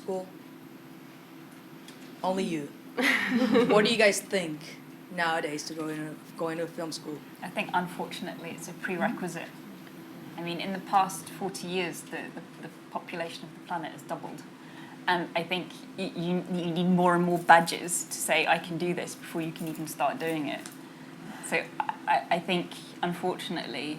school? Only you. What do you guys think nowadays to go into film school? I think, unfortunately, it's a prerequisite. I mean, in the past 40 years, the population of the planet has doubled. And I think you need more and more badges to say, I can do this, before you can even start doing it. So I think, unfortunately,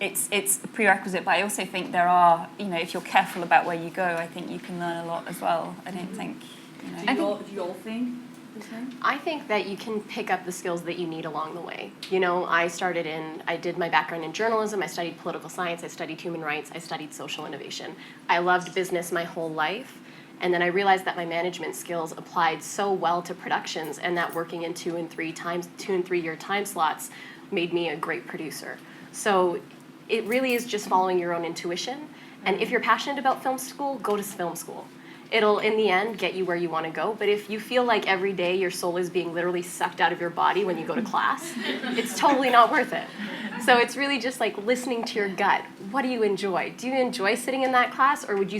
it's a prerequisite, but I also think there are, if you're careful about where you go, I think you can learn a lot as well. I don't think, Do you all think the same? I think that you can pick up the skills that you need along the way. I did my background in journalism, I studied political science, I studied human rights, I studied social innovation. I loved business my whole life, and then I realized that my management skills applied so well to productions, and that working in 2 and 3 year time slots made me a great producer. So it really is just following your own intuition, and if you're passionate about film school, go to film school. It'll, in the end, get you where you want to go. But if you feel like every day your soul is being literally sucked out of your body when you go to class, it's totally not worth it. So it's really just like listening to your gut. What do you enjoy? Do you enjoy sitting in that class, or would you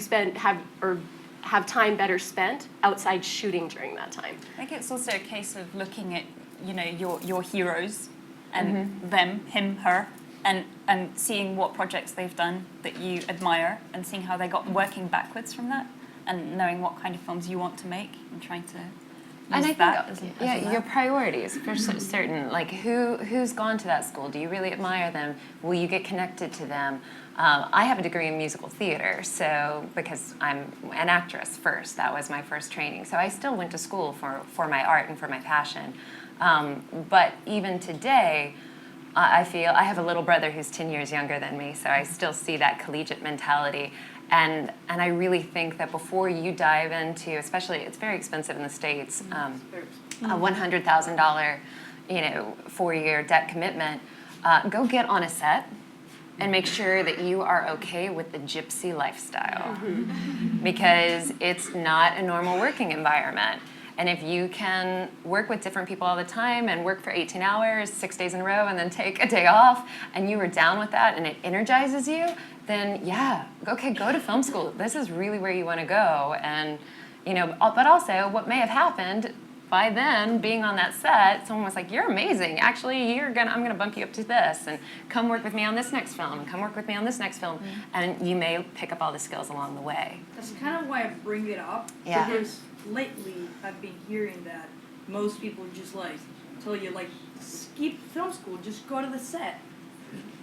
have time better spent outside shooting during that time? I think it's also a case of looking at, your heroes and them, him, her, and seeing what projects they've done that you admire, and seeing how they got working backwards from that, and knowing what kind of films you want to make, and trying to use that as your priorities for certain. Like, who's gone to that school? Do you really admire them? Will you get connected to them? I have a degree in musical theater, so because I'm an actress first, that was my first training. So I still went to school for my art and for my passion. But even today, I feel I have a little brother who's 10 years younger than me, so I still see that collegiate mentality. And I really think that before you dive into, especially, it's very expensive in the States, a $100,000, 4-year debt commitment, go get on a set and make sure that you are okay with the gypsy lifestyle, because it's not a normal working environment. And if you can work with different people all the time and work for 18 hours, 6 days in a row, and then take a day off, and you are down with that and it energizes you, then okay, go to film school. This is really where you want to go. And, but also what may have happened by then, being on that set, someone was like, you're amazing. Actually, I'm gonna bump you up to this, and come work with me on this next film, come work with me on this next film. And you may pick up all the skills along the way. That's kind of why I bring it up. Yeah. Because lately I've been hearing that most people just tell you skip film school, just go to the set,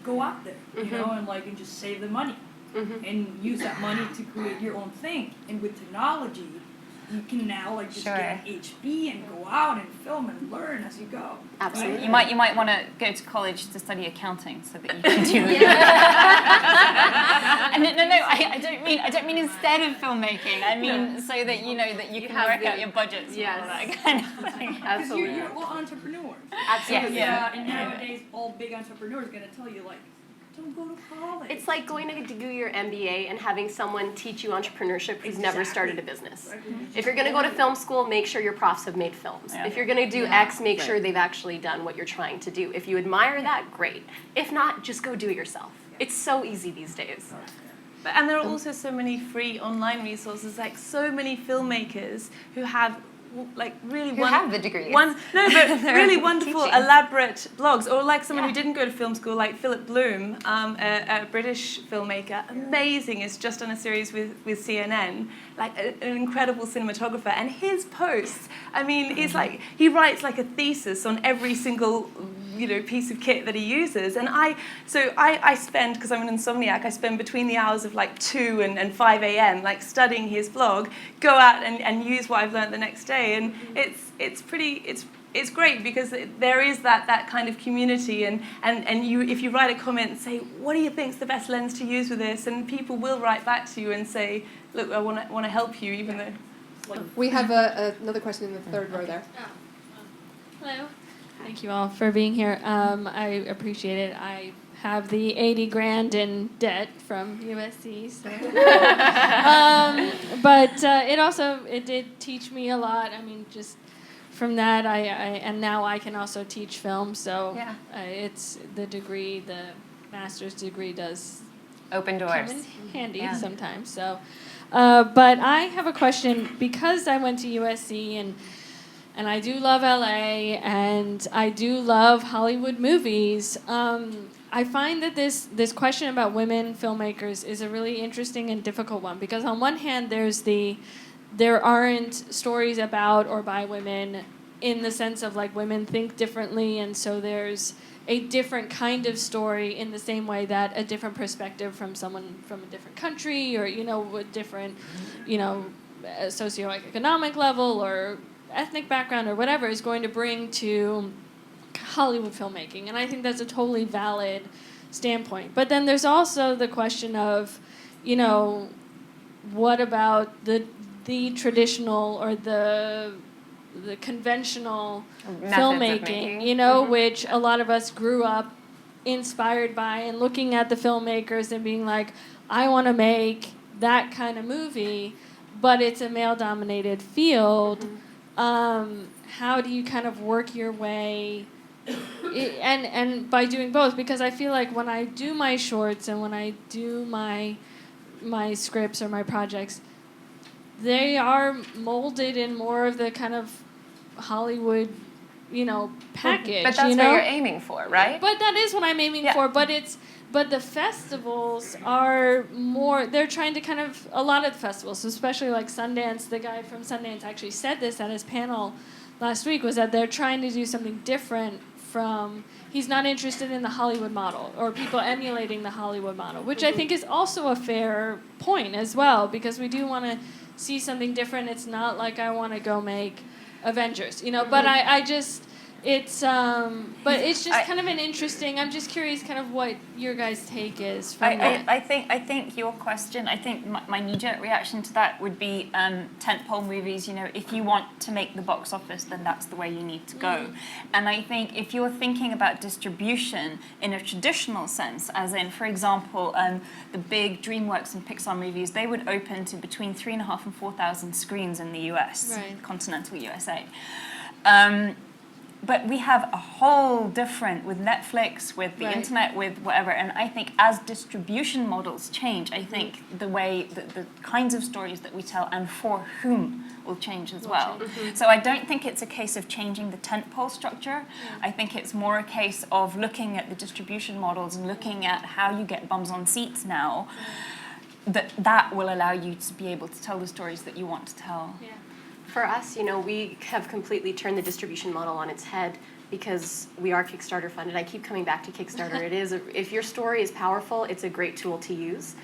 go out there, and just save the money, and use that money to create your own thing. And with technology, you can now get an HB and go out and film and learn as you go. Absolutely. You might want to go to college to study accounting so that you can do it. And I don't mean instead of filmmaking. I mean so that that you can work out your budgets and all that kind of thing. Absolutely. Because you're all entrepreneurs. Absolutely. And nowadays, all big entrepreneurs are going to tell you don't go to college. It's like going to do your MBA and having someone teach you entrepreneurship who's never started a business. If you're going to go to film school, make sure your profs have made films. Yeah. If you're going to do X, make sure they've actually done what you're trying to do. If you admire that, great. If not, just go do it yourself. It's so easy these days. And there are also so many free online resources, like so many filmmakers who have really have the degrees. Really wonderful, teaching. Elaborate blogs, or like someone who didn't go to film school, like Philip Bloom, a British filmmaker, amazing. Has just done a series with CNN, an incredible cinematographer, and his posts. I mean, it's he writes a thesis on every single piece of kit that he uses. And I spend, because I'm an insomniac, I spend between the hours of 2 and 5 a.m. studying his blog, go out and use what I've learned the next day. And it's great because there is that kind of community, and you, if you write a comment and say, what do you think's the best lens to use with this, and people will write back to you and say, look, I want to help you, even though. We have another question in the third row there. Hello. Thank you all for being here. I appreciate it. I have the 80 grand in debt from USC, so. But it did teach me a lot. I mean, just from that, and now I can also teach film. So it's the degree, the master's degree does open doors. come in handy sometimes. So But I have a question because I went to USC and I do love LA and I do love Hollywood movies. I find that this question about women filmmakers is a really interesting and difficult one because on one hand there aren't stories about or by women in the sense of like women think differently, and so there's a different kind of story in the same way that a different perspective from someone from a different country or, a different, socioeconomic level or ethnic background or whatever is going to bring to Hollywood filmmaking. And I think that's a totally valid standpoint. But then there's also the question of, what about the traditional or the conventional filmmaking, which a lot of us grew up inspired by and looking at the filmmakers and being like, I want to make that kind of movie, but it's a male-dominated field. How do you kind of work your way and by doing both? Because I feel like when I do my shorts and when I do my scripts or my projects, they are molded in more of the kind of Hollywood, package. But that's what you're aiming for, right? But that is what I'm aiming for. But the festivals are more. They're trying to kind of a lot of the festivals, especially like Sundance. The guy from Sundance actually said this at his panel last week. Was that they're trying to do something different from. He's not interested in the Hollywood model or people emulating the Hollywood model, which I think is also a fair point as well because we do want to see something different. It's not like I want to go make Avengers, but I just, but it's just kind of an interesting, I'm just curious kind of what your guys' take is from that. I think your question, my knee-jerk reaction to that would be tentpole movies, if you want to make the box office, then that's the way you need to go. And I think if you're thinking about distribution in a traditional sense, as in, for example, the big DreamWorks and Pixar movies, they would open to between 3,500 and 4,000 screens in the US, continental USA. But we have a whole different, with Netflix, with the internet, with whatever, and I think as distribution models change, I think the way, the kinds of stories that we tell and for whom will change as well. So I don't think it's a case of changing the tentpole structure. I think it's more a case of looking at the distribution models and looking at how you get bums on seats now, that will allow you to be able to tell the stories that you want to tell. For us, we have completely turned the distribution model on its head because we are Kickstarter funded. I keep coming back to Kickstarter. It is, if your story is powerful, it's a great tool to use.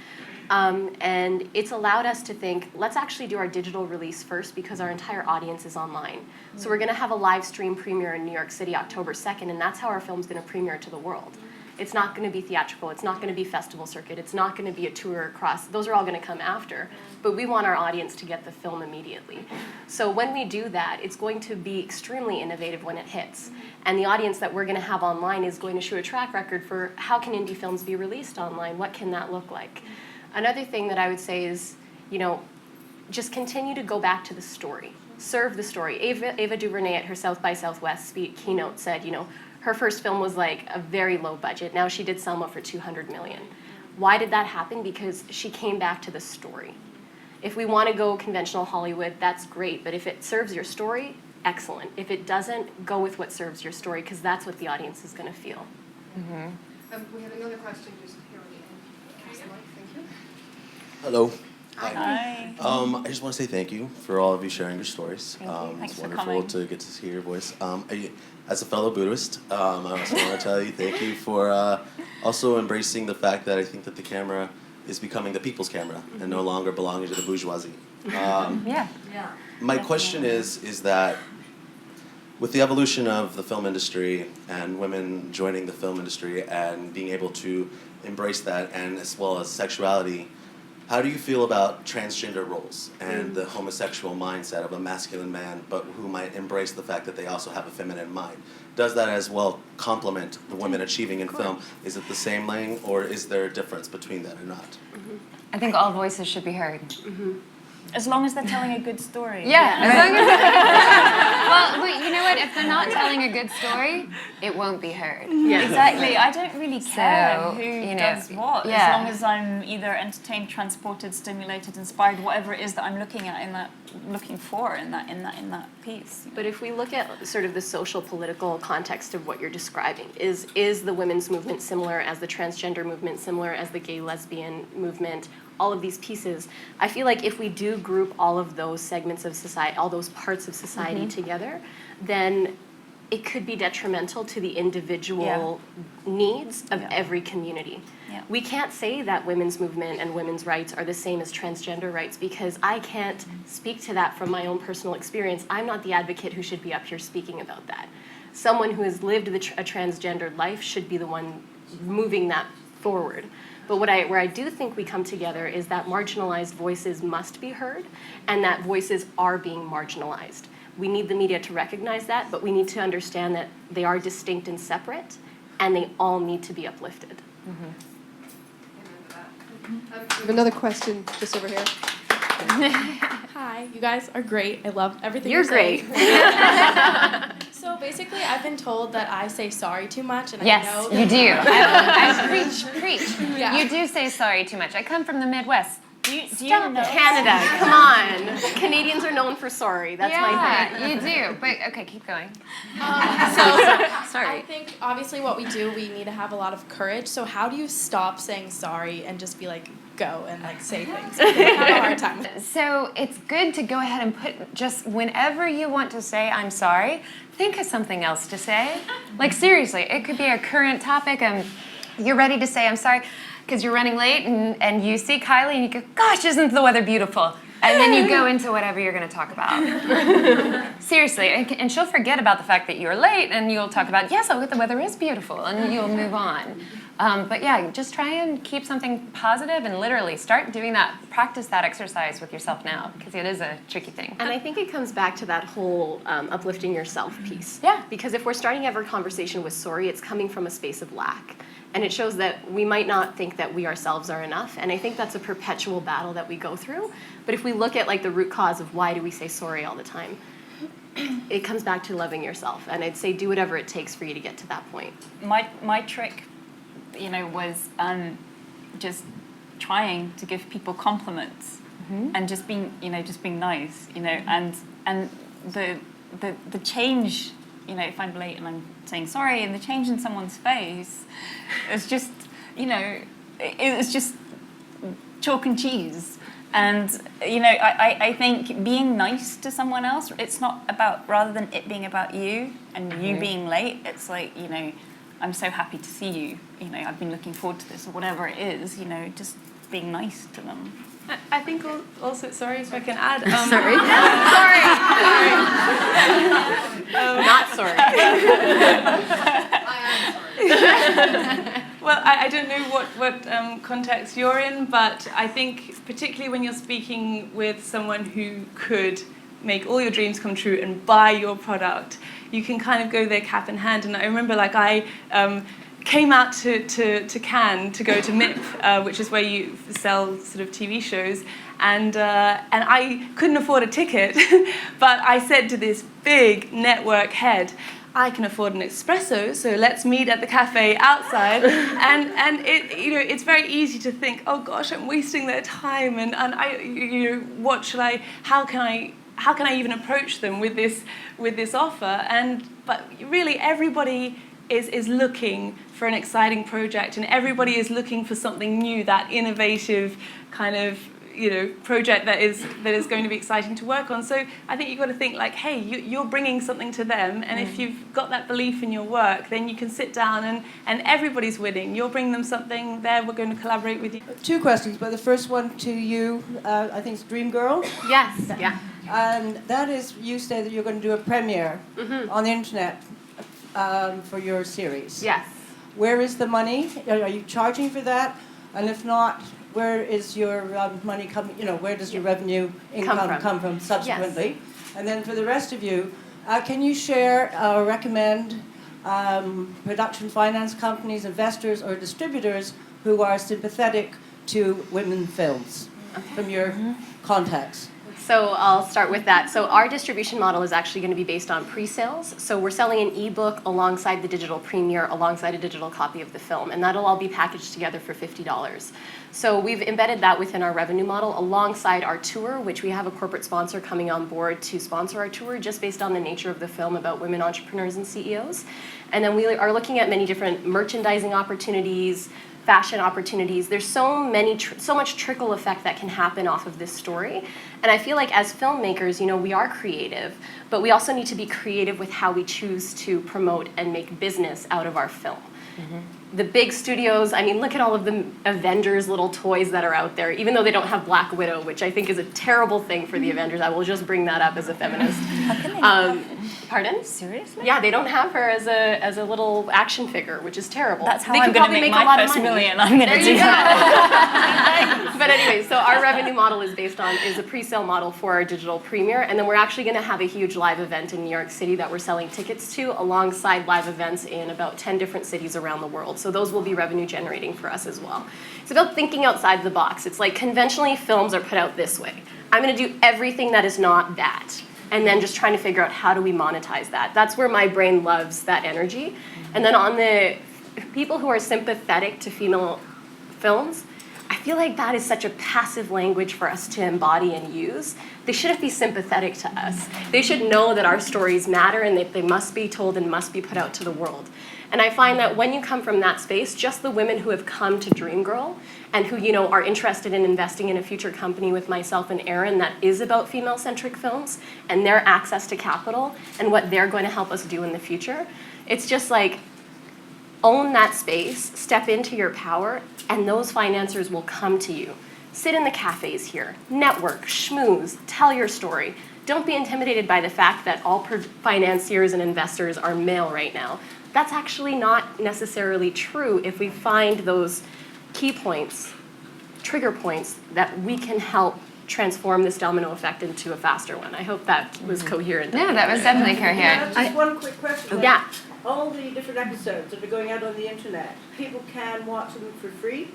And it's allowed us to think, let's actually do our digital release first because our entire audience is online. So we're going to have a live stream premiere in New York City October 2nd, and that's how our film's going to premiere to the world. It's not going to be theatrical. It's not going to be festival circuit. It's not going to be a tour across. Those are all going to come after. But we want our audience to get the film immediately. So when we do that, it's going to be extremely innovative when it hits. And the audience that we're going to have online is going to show a track record for how can indie films be released online? What can that look like? Another thing that I would say is, just continue to go back to the story. Serve the story. Ava DuVernay at her South by Southwest keynote said, her first film was like a very low budget. Now she did Selma for $200 million. Why did that happen? Because she came back to the story. If we want to go conventional Hollywood, that's great. But if it serves your story, excellent. If it doesn't, go with what serves your story because that's what the audience is going to feel. We have another question just here on the end. Pass the mic, thank you. Hello. Hi. I just want to say thank you for all of you sharing your stories. Thanks it's for wonderful coming. to get to hear your voice. As a fellow Buddhist, I also want to tell you thank you for also embracing the fact that I think that the camera is becoming the people's camera and no longer belonging to the bourgeoisie. My question is that with the evolution of the film industry and women joining the film industry and being able to embrace that and as well as sexuality, how do you feel about transgender roles and the homosexual mindset of a masculine man but who might embrace the fact that they also have a feminine mind? Does that as well complement the women achieving in film? Is it the same thing or is there a difference between that or not? I think all voices should be heard. As long as they're telling a good story. Yeah. As long as well, but you know what? If they're not telling a good story, it won't be heard. Yeah. Exactly. I don't really care So, who you know, does what, yeah. as long as I'm either entertained, transported, stimulated, inspired, whatever it is that I'm looking at looking for in that piece. But if we look at sort of the social political context of what you're describing, is the women's movement similar as the transgender movement, similar as the gay lesbian movement, all of these pieces, I feel like if we do group all of those segments of society, all those parts of society together, then it could be detrimental to the individual needs of every community. Yeah. We can't say that women's movement and women's rights are the same as transgender rights because I can't speak to that from my own personal experience. I'm not the advocate who should be up here speaking about that. Someone who has lived a transgendered life should be the one moving that forward. But where I do think we come together is that marginalized voices must be heard and that voices are being marginalized. We need the media to recognize that, but we need to understand that they are distinct and separate and they all need to be uplifted. I have another question just over here. Hi, you guys are great. I love everything You're saying. great. So basically, I've been told that I say sorry too much, and I Yes, know that you do. I preach. Yeah. You do say sorry too much. I come from the Midwest. Do you know? Canada, come on. Canadians are known for sorry. That's my thing. Yeah, you do. But okay, keep going. Sorry. I think obviously what we do, we need to have a lot of courage. So how do you stop saying sorry and just be like, go and like say things? I have a hard time. So it's good to go ahead and put just whenever you want to say I'm sorry, think of something else to say. Like seriously, it could be a current topic and you're ready to say I'm sorry because you're running late and you see Kylie and you go, gosh, isn't the weather beautiful? And then you go into whatever you're going to talk about. Seriously, and she'll forget about the fact that you're late and you'll talk about, yes, the weather is beautiful, and you'll move on. But yeah, just try and keep something positive and literally start doing that, practice that exercise with yourself now, because it is a tricky thing. And I think it comes back to that whole uplifting yourself piece. Yeah. Because if we're starting every conversation with sorry, it's coming from a space of lack. And it shows that we might not think that we ourselves are enough. And I think that's a perpetual battle that we go through. But if we look at like the root cause of why do we say sorry all the time, it comes back to loving yourself. And I'd say do whatever it takes for you to get to that point. My trick, was just trying to give people compliments and just being nice, and the change, if I'm late and I'm saying sorry, and the change in someone's face is just, it's just chalk and cheese. And, I think being nice to someone else, it's not about, rather than it being about you and you being late, it's like, I'm so happy to see you, I've been looking forward to this, or whatever it is, just being nice to them. I think also, sorry if I can add. Sorry. Not sorry. Well, I don't know what context you're in, but I think particularly when you're speaking with someone who could make all your dreams come true and buy your product, you can kind of go there cap in hand. And I remember I came out to Cannes to go to MIP, which is where you sell sort of TV shows, and I couldn't afford a ticket, but I said to this big network head, I can afford an espresso, so let's meet at the cafe outside. And it, it's very easy to think, oh gosh, I'm wasting their time, and what should I? How can I even approach them with this offer? But really, everybody is looking for an exciting project, and everybody is looking for something new, that innovative kind of project that is going to be exciting to work on. So I think you've got to think like, hey, you're bringing something to them, and if you've got that belief in your work, then you can sit down and everybody's winning. You're bringing them something, we're going to collaborate with you. 2 questions, but the first one to you, I think it's Dream Girl. Yes, yeah. And that is, you say that you're going to do a premiere on the internet for your series. Yes. Where is the money? Are you charging for that? And if not, where is your money coming? Where does your revenue income come from subsequently? Yes. And then for the rest of you, can you share or recommend production finance companies, investors, or distributors who are sympathetic to women films from your contacts? So I'll start with that. So our distribution model is actually going to be based on pre-sales. So we're selling an ebook alongside the digital premiere, alongside a digital copy of the film, and that'll all be packaged together for $50. So we've embedded that within our revenue model alongside our tour, which we have a corporate sponsor coming on board to sponsor our tour just based on the nature of the film about women entrepreneurs and CEOs. And then we are looking at many different merchandising opportunities, fashion opportunities. There's so much trickle effect that can happen off of this story. And I feel like as filmmakers, we are creative, but we also need to be creative with how we choose to promote and make business out of our film. The big studios, look at all of the Avengers little toys that are out there, even though they don't have Black Widow, which I think is a terrible thing for the Avengers. I will just bring that up as a feminist. How can they Pardon? Seriously? Yeah, they don't have her as a little action figure, which is terrible. That's how they I'm could going to probably make a lot my of first money. million. I'm going to do There you that. go. But anyway, so our revenue model is based on a pre-sale model for our digital premiere, and then we're actually going to have a huge live event in New York City that we're selling tickets to, alongside live events in about 10 different cities around the world. So those will be revenue generating for us as well. It's about thinking outside the box. It's like conventionally films are put out this way. I'm going to do everything that is not that, and then just trying to figure out how do we monetize that. That's where my brain loves that energy. And then on the people who are sympathetic to female films, I feel like that is such a passive language for us to embody and use. They shouldn't be sympathetic to us. They should know that our stories matter and that they must be told and must be put out to the world. And I find that when you come from that space, just the women who have come to Dreamgirl and who, are interested in investing in a future company with myself and Erin that is about female-centric films and their access to capital and what they're going to help us do in the future, it's just like, own that space, step into your power, and those financiers will come to you. Sit in the cafes here, network, schmooze, tell your story. Don't be intimidated by the fact that all financiers and investors are male right now. That's actually not necessarily true if we find those key points, trigger points, that we can help transform this domino effect into a faster one. I hope that was coherent. No, that was definitely coherent. Just one quick question. Yeah. All the different episodes that are going out on the internet, people can watch them for free?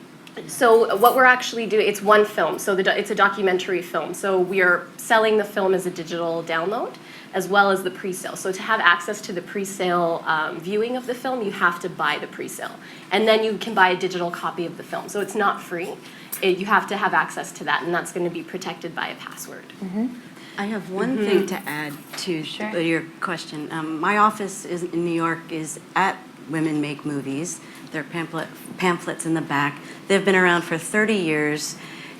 So what we're actually doing, it's one film, so it's a documentary film. So we are selling the film as a digital download, as well as the pre-sale. So to have access to the pre-sale viewing of the film, you have to buy the pre-sale. And then you can buy a digital copy of the film. So it's not free. You have to have access to that, and that's going to be protected by a password. I have one thing to add to your question. My office in New York is at Women Make Movies. There are pamphlets in the back. They've been around for 30 years,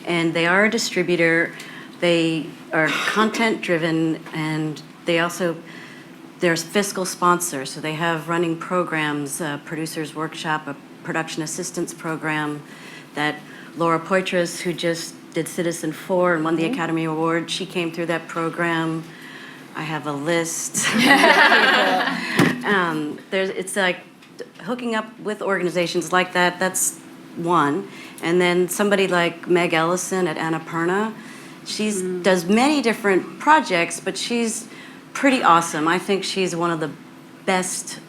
and they are a distributor. They are content-driven, and there's fiscal sponsors. So they have running programs, a producer's workshop, a production assistance program that Laura Poitras, who just did Citizen 4 and won the Academy Award, she came through that program. I have a list. It's like hooking up with organizations like that, that's one. And then somebody like Meg Ellison at Annapurna, she does many different projects, but she's pretty awesome. I think she's one of the best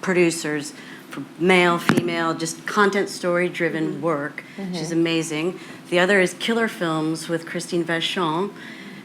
producers for male, female, just content story-driven work. She's amazing. The other is Killer Films with Christine Vachon.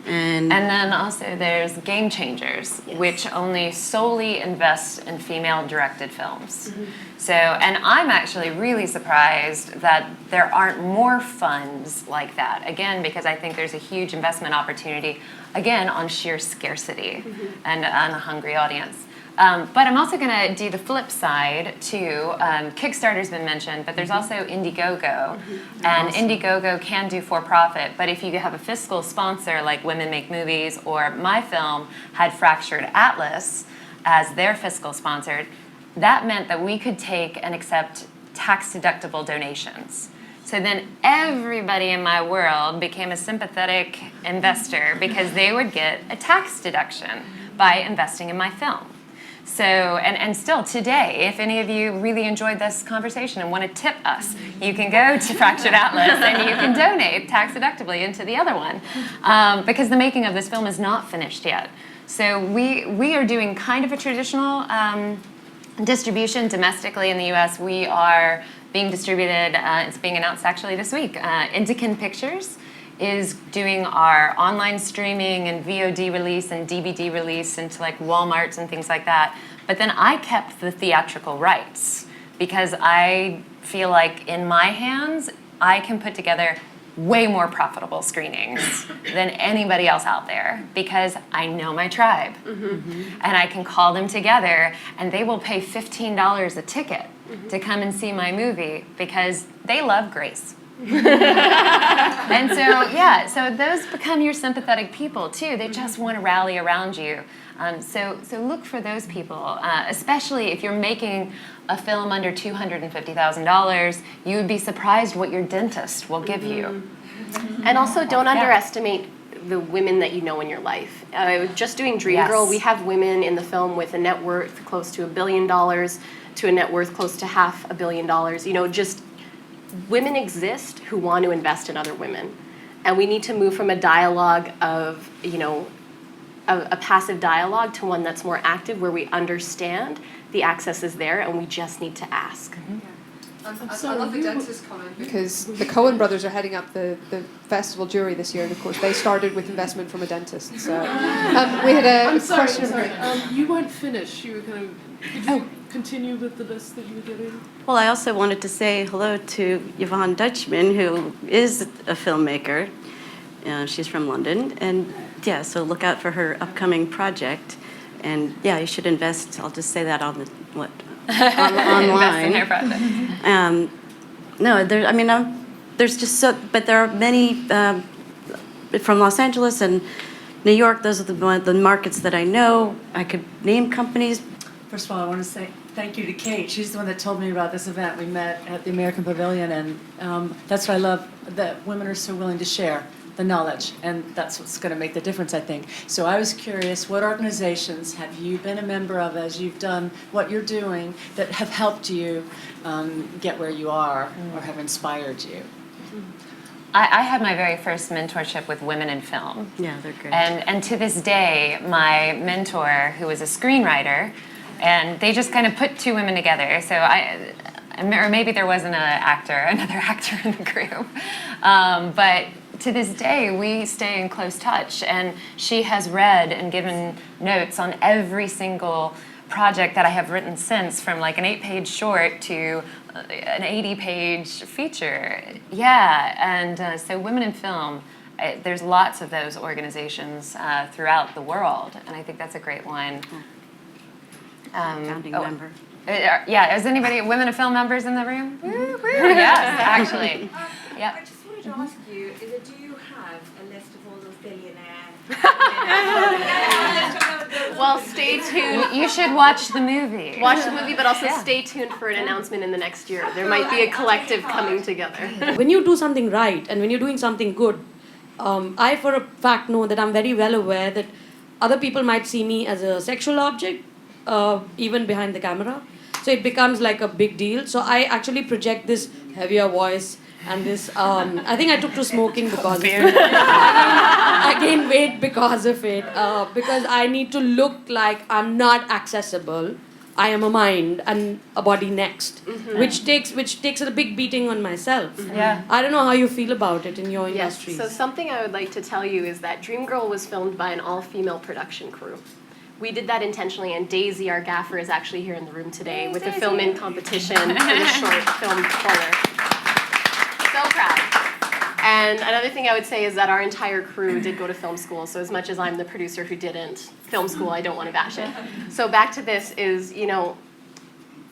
And then also there's Game Changers, which only solely invests in female-directed films. So, and I'm actually really surprised that there aren't more funds like that. Again, because I think there's a huge investment opportunity, again, on sheer scarcity and on a hungry audience. But I'm also going to do the flip side too. Kickstarter's been mentioned, but there's also Indiegogo. And Indiegogo can do for-profit, but if you have a fiscal sponsor like Women Make Movies, or my film had Fractured Atlas as their fiscal sponsor, that meant that we could take and accept tax-deductible donations. So then everybody in my world became a sympathetic investor because they would get a tax deduction by investing in my film. So, and still today, if any of you really enjoyed this conversation and want to tip us, you can go to Fractured Atlas and you can donate tax-deductibly into the other one, because the making of this film is not finished yet. So we are doing kind of a traditional distribution domestically in the U.S. We are being distributed, it's being announced actually this week, Indican Pictures is doing our online streaming and VOD release and DVD release into like Walmarts and things like that. But then I kept the theatrical rights because I feel like in my hands, I can put together way more profitable screenings than anybody else out there because I know my tribe. And I can call them together and they will pay $15 a ticket to come and see my movie because they love Grace. And so those become your sympathetic people too. They just want to rally around you. So look for those people, especially if you're making a film under $250,000. You would be surprised what your dentist will give you. And also, don't underestimate the women that you know in your life. Just doing Dreamgirl, we have women in the film with a net worth close to $1 billion to a net worth close to $500 million. You know, just women exist who want to invest in other women. And we need to move from a dialogue of, you know, a passive dialogue to one that's more active where we understand the access is there and we just need to ask. I love the dentist comment because the Coen brothers are heading up the festival jury this year, and of course they started with investment from a dentist. So we had a question. Sorry. You weren't finished. You were kind of. Did you continue with the list that you were giving? Well, I also wanted to say hello to Yvonne Dutchman, who is a filmmaker. She's from London, and yeah, so look out for her upcoming project. And yeah, you should invest. I'll just say that on the online. Invest in her project. No, there's just so, but there are many from Los Angeles and New York. Those are the markets that I know. I could name companies. First of all, I want to say thank you to Kate. She's the one that told me about this event. We met at the American Pavilion, and that's what I love, that women are so willing to share the knowledge, and that's what's going to make the difference, I think. So I was curious, what organizations have you been a member of as you've done what you're doing that have helped you get where you are or have inspired you? I had my very first mentorship with women in film. Yeah, they're great. And to this day, my mentor, who was a screenwriter, and they just kind of put two women together. So or maybe there wasn't another actor in the group. But to this day, we stay in close touch, and she has read and given notes on every single project that I have written since, from like an 8-page short to an 80-page feature. Yeah, and so Women in Film, there's lots of those organizations throughout the world, and I think that's a great one. Founding member. Yeah, is anybody, Women in Film members in the room? Woo, woo. Yes, actually. I just wanted to ask you, do you have a list of all those billionaires? Well, stay tuned. You should watch the movie. Watch the movie, but also stay tuned for an announcement in the next year. There might be a collective coming together. When you do something right and when you're doing something good, I for a fact know that I'm very well aware that other people might see me as a sexual object, even behind the camera. So it becomes like a big deal. So I actually project this heavier voice and this, I think I took to smoking because of it. I gained weight because of it. Because I need to look like I'm not accessible. I am a mind and a body next, which takes a big beating on myself. Yeah. I don't know how you feel about it in your industry. Yes. So something I would like to tell you is that Dreamgirl was filmed by an all-female production crew. We did that intentionally, and Daisy, our gaffer, is actually here in the room today with the film-in competition for the short film corner. So proud. And another thing I would say is that our entire crew did go to film school, so as much as I'm the producer who didn't, film school, I don't want to bash it. So back to this is, you know,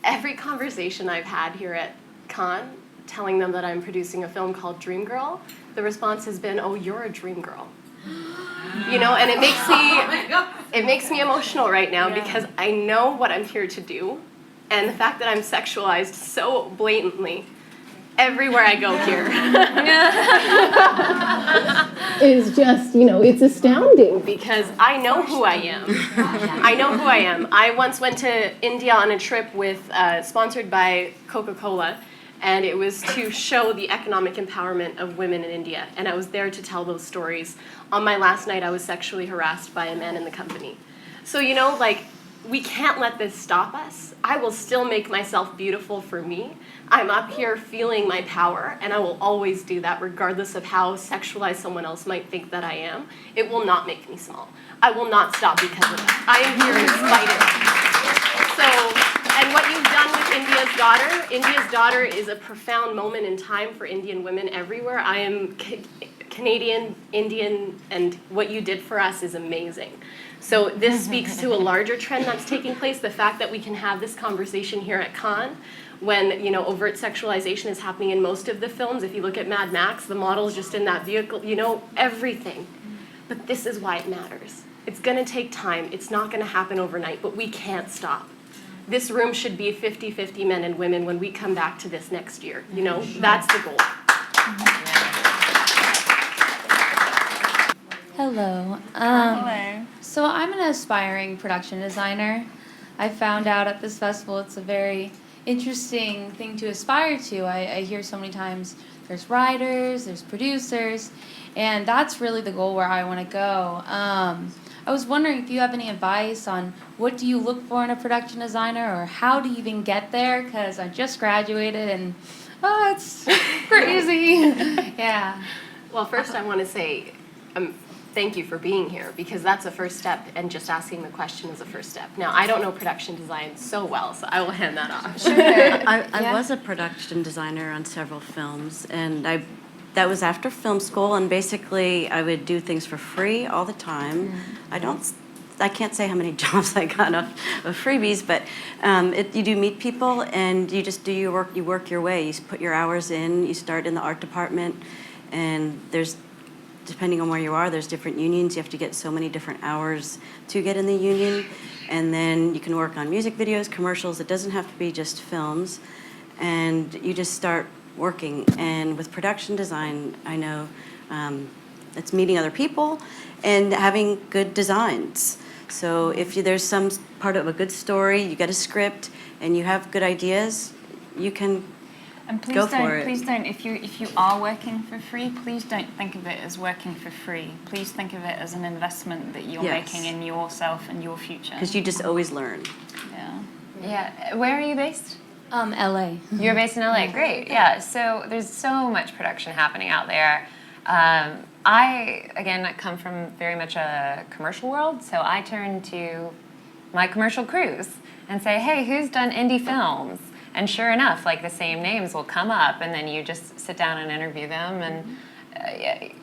every conversation I've had here at Cannes, telling them that I'm producing a film called Dreamgirl, the response has been, oh, you're a dream girl. You know, and it makes me emotional right now because I know what I'm here to do, and the fact that I'm sexualized so blatantly everywhere I go here is just, you know, it's astounding because I know who I am. I know who I am. I once went to India on a trip with sponsored by Coca-Cola, and it was to show the economic empowerment of women in India, and I was there to tell those stories. On my last night, I was sexually harassed by a man in the company. So, you know, like, we can't let this stop us. I will still make myself beautiful for me. I'm up here feeling my power, and I will always do that regardless of how sexualized someone else might think that I am. It will not make me small. I will not stop because of that. I am here in spite of it. So, and what you've done with India's Daughter is a profound moment in time for Indian women everywhere. I am Canadian, Indian, and what you did for us is amazing. So this speaks to a larger trend that's taking place, the fact that we can have this conversation here at Cannes when, you know, overt sexualization is happening in most of the films. If you look at Mad Max, the model is just in that vehicle, you know, everything. But this is why it matters. It's going to take time. It's not going to happen overnight, but we can't stop. This room should be 50-50 men and women when we come back to this next year. You know, that's the goal. Hello. Hello. So I'm an aspiring production designer. I found out at this festival it's a very interesting thing to aspire to. I hear so many times there's writers, there's producers, and that's really the goal where I want to go. I was wondering if you have any advice on what do you look for in a production designer, or how do you even get there? Because I just graduated and it's crazy. Yeah. Well, first I want to say thank you for being here, because that's a first step, and just asking the question is a first step. Now, I don't know production design so well, so I will hand that off. Sure. I was a production designer on several films, and that was after film school, and basically I would do things for free all the time. I can't say how many jobs I got of freebies, but you do meet people, and you just do your work. You work your way. You put your hours in. You start in the art department, and depending on where you are, there's different unions. You have to get so many different hours to get in the union, and then you can work on music videos, commercials. It doesn't have to be just films, and you just start working. And with production design, I know it's meeting other people and having good designs. So if there's some part of a good story, you get a script, and you have good ideas, you can go for it. Please don't. If you are working for free, please don't think of it as working for free. Please think of it as an investment that you're making in yourself and your future. Because you just always learn. Yeah. Yeah. Where are you based? LA. You're based in LA. Great. Yeah. So there's so much production happening out there. I come from very much a commercial world, so I turn to my commercial crews and say, hey, who's done indie films? And sure enough, like the same names will come up, and then you just sit down and interview them. And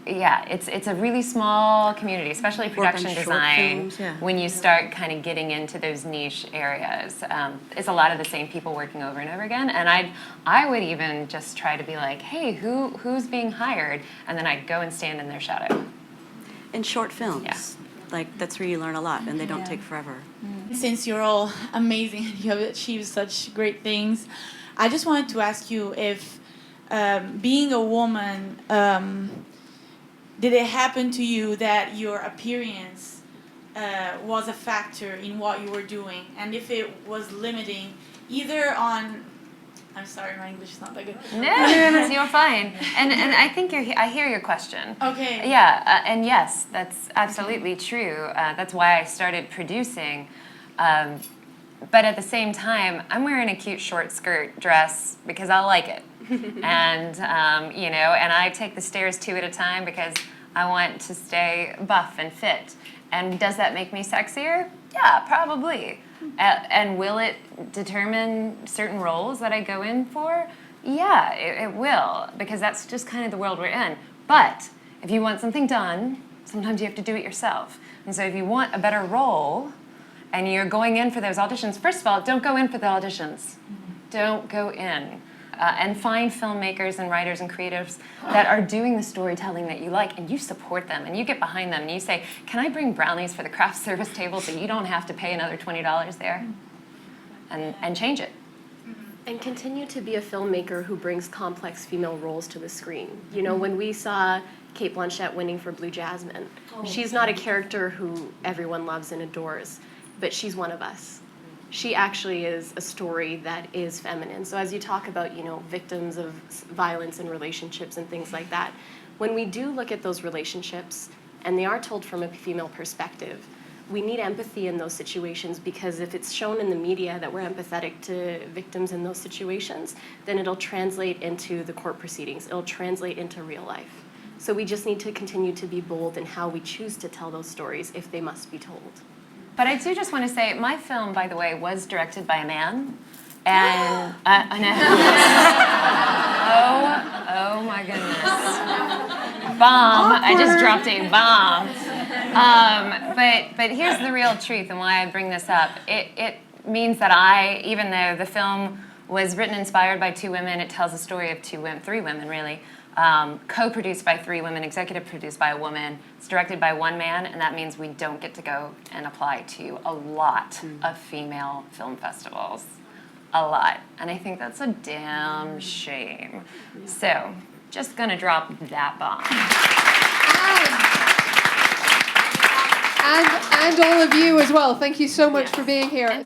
it's a really small community, especially production design. Films, when you start kind of getting into those niche areas, it's a lot of the same people working over and over again. And I would even just try to be like, hey, who's being hired? And then I'd go and stand in their shadow. In short films, that's where you learn a lot, and they don't take forever. Since you're all amazing and you have achieved such great things, I just wanted to ask you if being a woman, did it happen to you that your appearance was a factor in what you were doing? And if it was limiting, either on... I'm sorry, my English is not that good. No, you're fine. And I think I hear your question. Okay. Yeah, and yes, that's absolutely true. That's why I started producing. But at the same time, I'm wearing a cute short skirt dress because I like it. And, and I take the stairs 2 at a time because I want to stay buff and fit. And does that make me sexier? Yeah, probably. And will it determine certain roles that I go in for? Yeah, it will, because that's just kind of the world we're in. But if you want something done, sometimes you have to do it yourself. And so if you want a better role and you're going in for those auditions, first of all, don't go in for the auditions. Don't go in. And find filmmakers and writers and creatives that are doing the storytelling that you like, and you support them, and you get behind them, and you say, can I bring brownies for the craft service table so you don't have to pay another $20 there? And change it. And continue to be a filmmaker who brings complex female roles to the screen. You know, when we saw Cate Blanchett winning for Blue Jasmine, she's not a character who everyone loves and adores, but she's one of us. She actually is a story that is feminine. So as you talk about, victims of violence in relationships and things like that, when we do look at those relationships, and they are told from a female perspective, we need empathy in those situations, because if it's shown in the media that we're empathetic to victims in those situations, then it'll translate into the court proceedings. It'll translate into real life. So we just need to continue to be bold in how we choose to tell those stories if they must be told. But I do just want to say, my film, by the way, was directed by a man. And I know. Oh my goodness. Bomb. I just dropped a bomb. But here's the real truth and why I bring this up. It means that even though the film was written inspired by 2 women, it tells the story of 3 women really, co-produced by 3 women, executive produced by a woman, it's directed by 1 man, and that means we don't get to go and apply to a lot of female film festivals. A lot. And I think that's a damn shame. So, just gonna drop that bomb. And all of you as well. Thank you so much for being here.